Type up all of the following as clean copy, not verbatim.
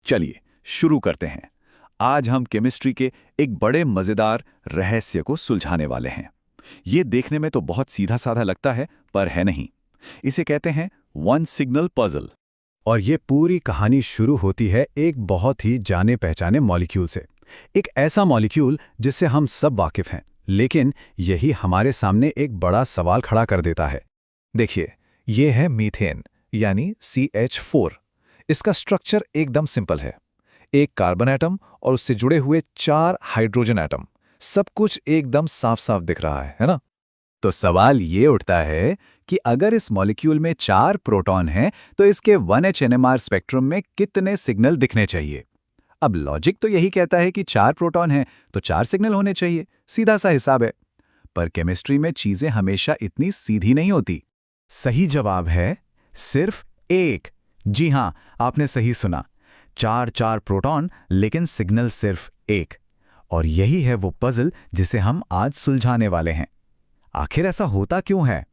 चलिए शुरू करते हैं। आज हम केमिस्ट्री के एक बड़े मजेदार रहस्य को सुलझाने वाले हैं। ये देखने में तो बहुत सीधा साधा लगता है, पर है नहीं। इसे कहते हैं वन सिग्नल पजल। और ये पूरी कहानी शुरू होती है एक बहुत ही जाने पहचाने मॉलिक्यूल से। एक ऐसा मॉलिक्यूल जिससे हम सब वाकिफ हैं, लेकिन यही हमारे सामने एक बड़ा सवाल खड़ा कर देता है। देखिए, ये है मीथेन यानी CH4। इसका स्ट्रक्चर एकदम सिंपल है। एक कार्बन एटम और उससे जुड़े हुए 4 हाइड्रोजन एटम। सब कुछ एकदम साफ साफ दिख रहा है ना? तो सवाल ये उठता है कि अगर इस मॉलिक्यूल में 4 प्रोटॉन हैं, तो इसके 1H NMR स्पेक्ट्रम में कितने सिग्नल दिखने चाहिए? अब लॉजिक तो यही कहता है कि 4 प्रोटॉन हैं तो 4 सिग्नल होने चाहिए, सीधा सा हिसाब है। पर केमिस्ट्री में चीजें हमेशा इतनी सीधी नहीं होती। सही जवाब है सिर्फ 1। जी हाँ, आपने सही सुना। 4 प्रोटॉन, लेकिन सिग्नल सिर्फ 1। और यही है वो पजल जिसे हम आज सुलझाने वाले हैं। आखिर ऐसा होता क्यों है?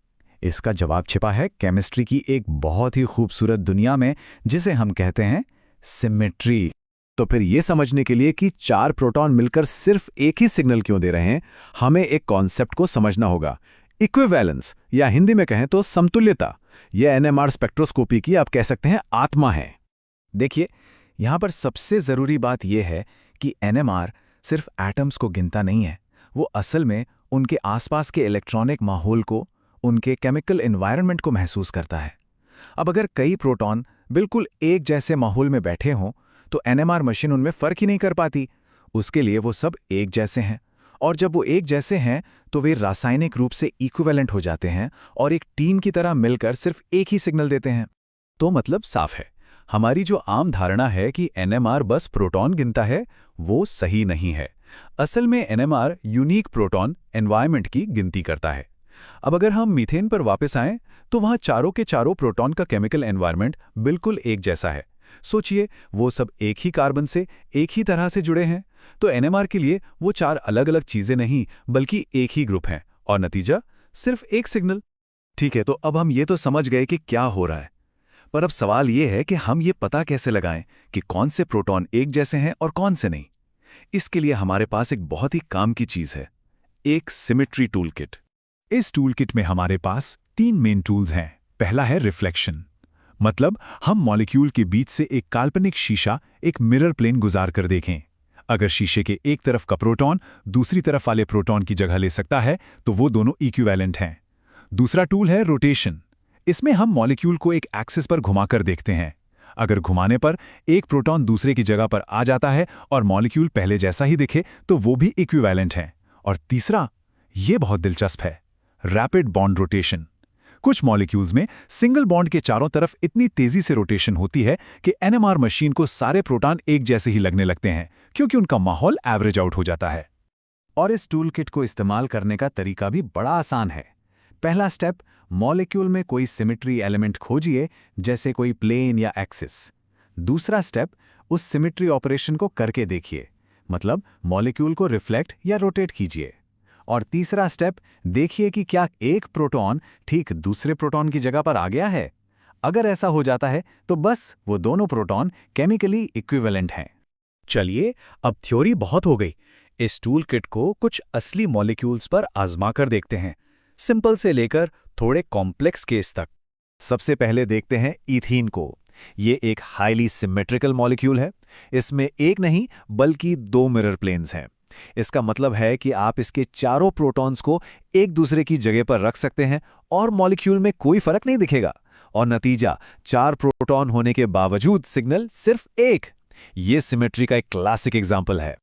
इसका जवाब छिपा है केमिस्ट्री की एक बहुत ही खूबसूरत दुनिया में, जिसे हम कहते हैं सिमेट्री। तो फिर ये समझने के लिए कि 4 प्रोटॉन मिलकर सिर्फ एक ही सिग्नल क्यों दे रहे हैं, हमें एक कॉन्सेप्ट को समझना होगा। इक्विवेलेंस, या हिंदी में कहें तो समतुल्यता। यह NMR स्पेक्ट्रोस्कोपी की आप कह सकते हैं आत्मा है। देखिए, यहाँ पर सबसे ज़रूरी बात यह है कि NMR सिर्फ एटम्स को गिनता नहीं है। वो असल में उनके आसपास के इलेक्ट्रॉनिक माहौल को, उनके केमिकल एनवायरनमेंट को महसूस करता है। अब अगर कई प्रोटॉन बिल्कुल एक जैसे माहौल में बैठे हों, तो NMR मशीन उनमें फ़र्क ही नहीं कर पाती। उसके लिए वो सब एक जैसे हैं, और जब वो एक जैसे हैं तो वे रासायनिक रूप से इक्विवेलेंट हो जाते हैं और एक टीम की तरह मिलकर सिर्फ एक ही सिग्नल देते हैं। तो मतलब साफ है, हमारी जो आम धारणा है कि NMR बस प्रोटॉन गिनता है, वो सही नहीं है। असल में NMR यूनिक प्रोटॉन एनवायरनमेंट की गिनती करता है। अब अगर हम मीथेन पर वापस आएं, तो वहाँ चारों के चारों प्रोटॉन का केमिकल एनवायरनमेंट बिल्कुल एक जैसा है। सोचिए, वो सब एक ही कार्बन से एक ही तरह से जुड़े हैं। तो NMR के लिए वो 4 अलग अलग चीजें नहीं, बल्कि एक ही ग्रुप हैं, और नतीजा सिर्फ एक सिग्नल। ठीक है, तो अब हम ये तो समझ गए कि क्या हो रहा है। पर अब सवाल ये है कि हम ये पता कैसे लगाएं कि कौन से प्रोटॉन एक जैसे हैं और कौन से नहीं। इसके लिए हमारे पास एक बहुत ही काम की चीज है, एक सिमेट्री टूलकिट। इस टूलकिट में हमारे पास 3 मेन टूल्स हैं। पहला है रिफ्लेक्शन, मतलब हम मॉलिक्यूल के बीच से एक काल्पनिक शीशा, एक मिरर प्लेन गुजार कर देखें। अगर शीशे के एक तरफ का प्रोटॉन दूसरी तरफ वाले प्रोटॉन की जगह ले सकता है, तो वो दोनों इक्विवेलेंट हैं। दूसरा टूल है रोटेशन। इसमें हम मॉलिक्यूल को एक एक्सिस पर घुमाकर देखते हैं। अगर घुमाने पर एक प्रोटॉन दूसरे की जगह पर आ जाता है और मॉलिक्यूल पहले जैसा ही दिखे, तो वो भी इक्विवेलेंट हैं। और तीसरा, ये बहुत दिलचस्प है, रैपिड बॉन्ड रोटेशन। कुछ मॉलिक्यूल्स में सिंगल बॉन्ड के चारों तरफ इतनी तेजी से रोटेशन होती है कि NMR मशीन को सारे प्रोटॉन एक जैसे ही लगने लगते हैं, क्योंकि उनका माहौल एवरेज आउट हो जाता है। और इस टूलकिट को इस्तेमाल करने का तरीका भी बड़ा आसान है। पहला स्टेप, मॉलिक्यूल में कोई सिमेट्री एलिमेंट खोजिए, जैसे कोई प्लेन या एक्सिस। दूसरा स्टेप, उस सिमेट्री ऑपरेशन को करके देखिए, मतलब मॉलिक्यूल को रिफ्लेक्ट या रोटेट कीजिए। और तीसरा स्टेप, देखिए कि क्या एक प्रोटॉन ठीक दूसरे प्रोटॉन की जगह पर आ गया है। अगर ऐसा हो जाता है, तो बस वो दोनों प्रोटॉन केमिकली इक्विवेलेंट हैं। चलिए, अब थ्योरी बहुत हो गई। इस टूल किट को कुछ असली मॉलिक्यूल्स पर आजमा कर देखते हैं, सिंपल से लेकर थोड़े कॉम्प्लेक्स केस तक। सबसे पहले देखते हैं ईथीन को। ये एक हाईली सिमेट्रिकल मॉलिक्यूल है। इसमें एक नहीं बल्कि 2 मिरर प्लेन्स हैं। इसका मतलब है कि आप इसके चारों प्रोटॉन्स को एक दूसरे की जगह पर रख सकते हैं और मॉलिक्यूल में कोई फर्क नहीं दिखेगा। और नतीजा, 4 प्रोटॉन होने के बावजूद सिग्नल सिर्फ 1। ये सिमेट्री का एक क्लासिक एग्जाम्पल है।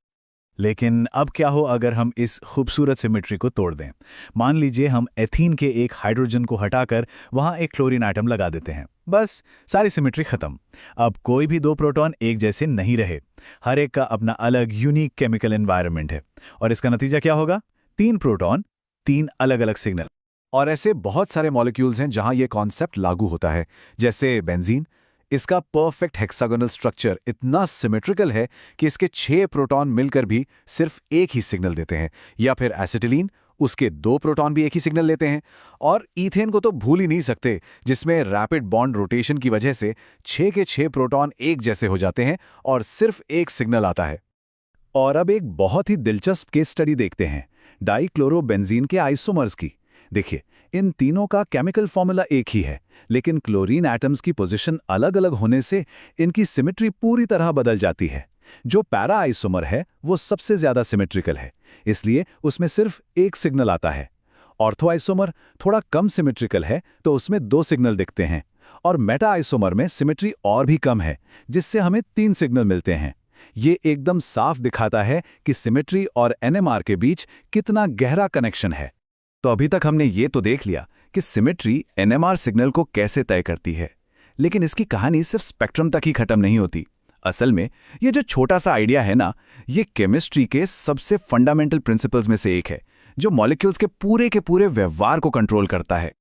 लेकिन अब क्या हो अगर हम इस खूबसूरत सिमेट्री को तोड़ दें? मान लीजिए हम एथीन के एक हाइड्रोजन को हटाकर वहां एक क्लोरीन आइटम लगा देते हैं। बस सारी सिमेट्री खत्म। अब कोई भी 2 प्रोटॉन एक जैसे नहीं रहे। हर एक का अपना अलग यूनिक केमिकल एनवायरनमेंट है। और इसका नतीजा क्या होगा? 3 प्रोटॉन, 3 अलग अलग सिग्नल। और ऐसे बहुत सारे मॉलिक्यूल्स हैं जहां यह कॉन्सेप्ट लागू होता है, जैसे बेंजीन। इसका परफेक्ट हेक्सागोनल स्ट्रक्चर इतना सिमेट्रिकल है कि इसके 6 प्रोटॉन मिलकर भी सिर्फ एक ही सिग्नल देते हैं। या फिर एसिटिलीन, उसके 2 प्रोटॉन भी एक ही सिग्नल लेते हैं। और ईथेन को तो भूल ही नहीं सकते, जिसमें रैपिड बॉन्ड रोटेशन की वजह से 6 के 6 प्रोटॉन एक जैसे हो जाते हैं और सिर्फ एक सिग्नल आता है। और अब एक बहुत ही दिलचस्प केस स्टडी देखते हैं, डाइक्लोरोबेंजीन के आइसोमर्स की। देखिए, इन तीनों का केमिकल फॉर्मूला एक ही है, लेकिन क्लोरीन एटम्स की पोजीशन अलग-अलग होने से इनकी सिमेट्री पूरी तरह बदल जाती है। जो पैरा आइसोमर है वो सबसे ज्यादा सिमेट्रिकल है, इसलिए उसमें सिर्फ एक सिग्नल आता है। ऑर्थो आइसोमर थोड़ा कम सिमेट्रिकल है, तो उसमें 2 सिग्नल दिखते हैं। और मेटा आइसोमर में सिमेट्री और भी कम है, जिससे हमें 3 सिग्नल मिलते हैं। ये एकदम साफ दिखाता है कि सिमेट्री और एनएमआर के बीच कितना गहरा कनेक्शन है। तो अभी तक हमने ये तो देख लिया कि सिमेट्री एनएमआर सिग्नल को कैसे तय करती है, लेकिन इसकी कहानी सिर्फ स्पेक्ट्रम तक ही खत्म नहीं होती। असल में ये जो छोटा सा आइडिया है ना, ये केमिस्ट्री के सबसे फंडामेंटल प्रिंसिपल्स में से एक है, जो मॉलिक्यूल्स के पूरे व्यवहार को कंट्रोल करता है।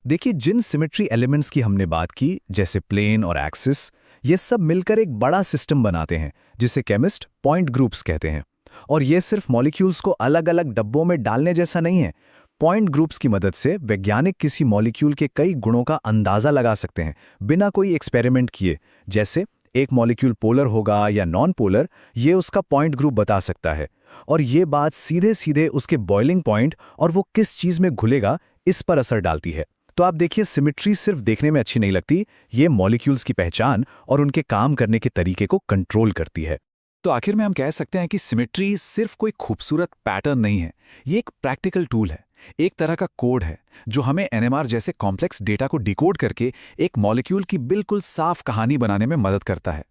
देखिए, जिन सिमेट्री एलिमेंट्स की हमने बात की, जैसे प्लेन और एक्सिस, ये सब मिलकर एक बड़ा सिस्टम बनाते हैं जिसे केमिस्ट पॉइंट ग्रुप्स कहते हैं। और ये सिर्फ मॉलिक्यूल्स को अलग अलग डब्बों में डालने जैसा नहीं है। पॉइंट ग्रुप्स की मदद से वैज्ञानिक किसी मॉलिक्यूल के कई गुणों का अंदाजा लगा सकते हैं बिना कोई एक्सपेरिमेंट किए। जैसे एक मॉलिक्यूल पोलर होगा या नॉन पोलर, ये उसका पॉइंट ग्रुप बता सकता है। और ये बात सीधे सीधे उसके बॉइलिंग पॉइंट और वो किस चीज में घुलेगा इस पर असर डालती है। तो आप देखिए, सिमेट्री सिर्फ देखने में अच्छी नहीं लगती, ये मॉलिक्यूल्स की पहचान और उनके काम करने के तरीके को कंट्रोल करती है। तो आखिर में हम कह सकते हैं कि सिमेट्री सिर्फ कोई खूबसूरत पैटर्न नहीं है, ये एक प्रैक्टिकल टूल है, एक तरह का कोड है जो हमें एनएमआर जैसे कॉम्प्लेक्स डेटा को डिकोड करके एक मॉलिक्यूल की बिल्कुल साफ कहानी बनाने में मदद करता है।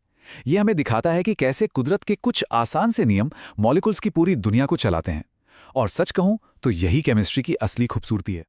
ये हमें दिखाता है कि कैसे कुदरत के कुछ आसान से नियम मॉलिक्यूल्स की पूरी दुनिया को चलाते हैं। और सच कहूं तो यही केमिस्ट्री की असली खूबसूरती है।